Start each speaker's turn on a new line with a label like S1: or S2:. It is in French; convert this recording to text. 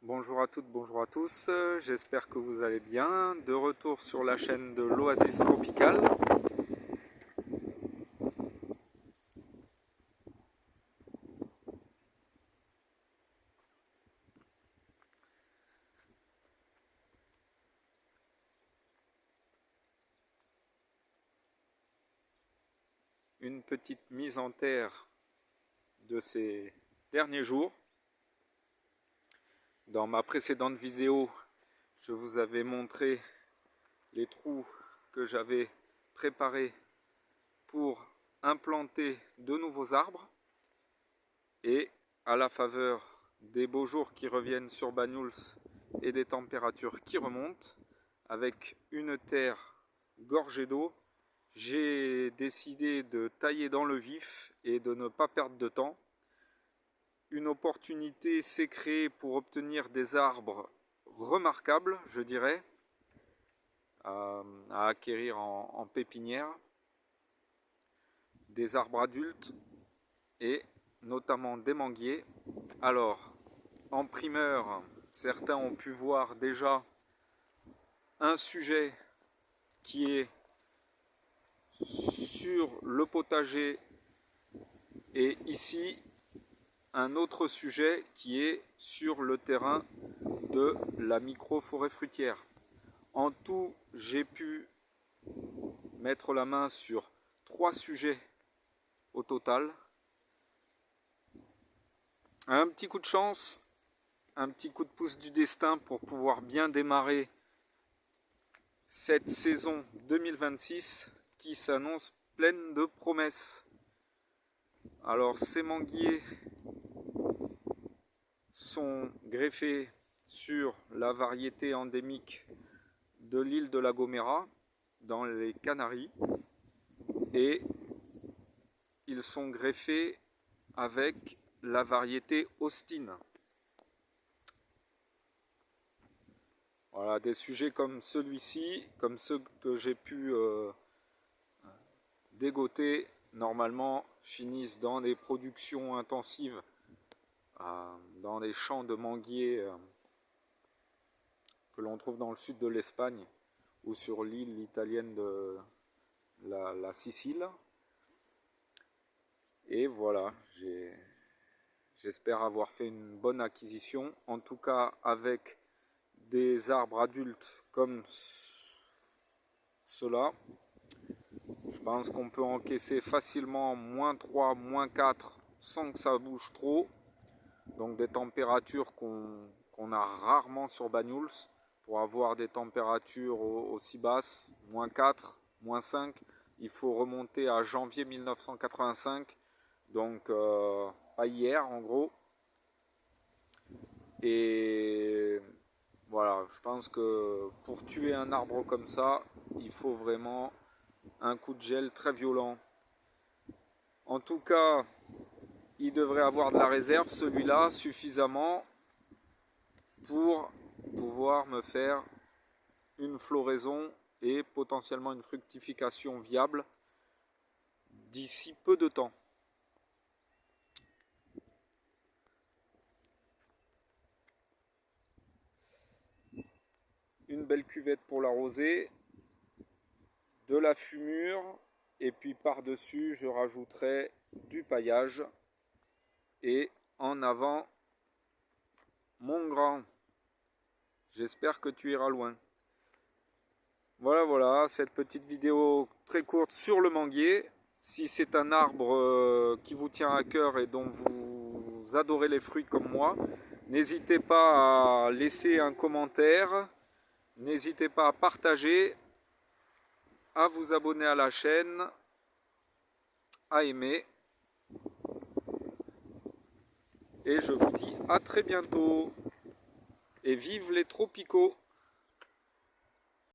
S1: Bonjour à toutes, bonjour à tous, j'espère que vous allez bien. De retour sur la chaîne de l'Oasis Tropicale. Une petite mise en terre de ces derniers jours. Dans ma précédente vidéo, je vous avais montré les trous que j'avais préparés pour implanter de nouveaux arbres. Et à la faveur des beaux jours qui reviennent sur Banyuls et des températures qui remontent, avec une terre gorgée d'eau, j'ai décidé de tailler dans le vif et de ne pas perdre de temps. Une opportunité s'est créée pour obtenir des arbres remarquables, je dirais, à acquérir en pépinière, des arbres adultes et notamment des manguiers. Alors, en primeur, certains ont pu voir déjà un sujet qui est sur le potager et ici un autre sujet qui est sur le terrain de la micro-forêt fruitière. En tout, j'ai pu mettre la main sur 3 sujets au total. Un petit coup de chance, un petit coup de pouce du destin pour pouvoir bien démarrer cette saison 2026 qui s'annonce pleine de promesses. Alors ces manguiers sont greffés sur la variété endémique de l'île de La Gomera dans les Canaries et ils sont greffés avec la variété Austin. Voilà, des sujets comme celui-ci, comme ceux que j'ai pu dégoter, normalement finissent dans des productions intensives, dans des champs de manguiers que l'on trouve dans le sud de l'Espagne ou sur l'île italienne de la Sicile. Et voilà, j'espère avoir fait une bonne acquisition, en tout cas avec des arbres adultes comme cela. Je pense qu'on peut encaisser facilement -3, -4 sans que ça bouge trop. Donc des températures qu'on a rarement sur Banyuls. Pour avoir des températures aussi basses, -4, -5, il faut remonter à janvier 1985. Donc pas hier en gros. Et voilà, je pense que pour tuer un arbre comme ça, il faut vraiment un coup de gel très violent. En tout cas, il devrait avoir de la réserve, celui-là, suffisamment pour pouvoir me faire une floraison et potentiellement une fructification viable d'ici peu de temps. Une belle cuvette pour l'arroser, de la fumure, et puis par-dessus je rajouterai du paillage. Et en avant, mon grand, j'espère que tu iras loin. Voilà, cette petite vidéo très courte sur le manguier. Si c'est un arbre qui vous tient à cœur et dont vous adorez les fruits comme moi, n'hésitez pas à laisser un commentaire, n'hésitez pas à partager, à vous abonner à la chaîne, à aimer. Et je vous dis à très bientôt. Et vive les tropicaux!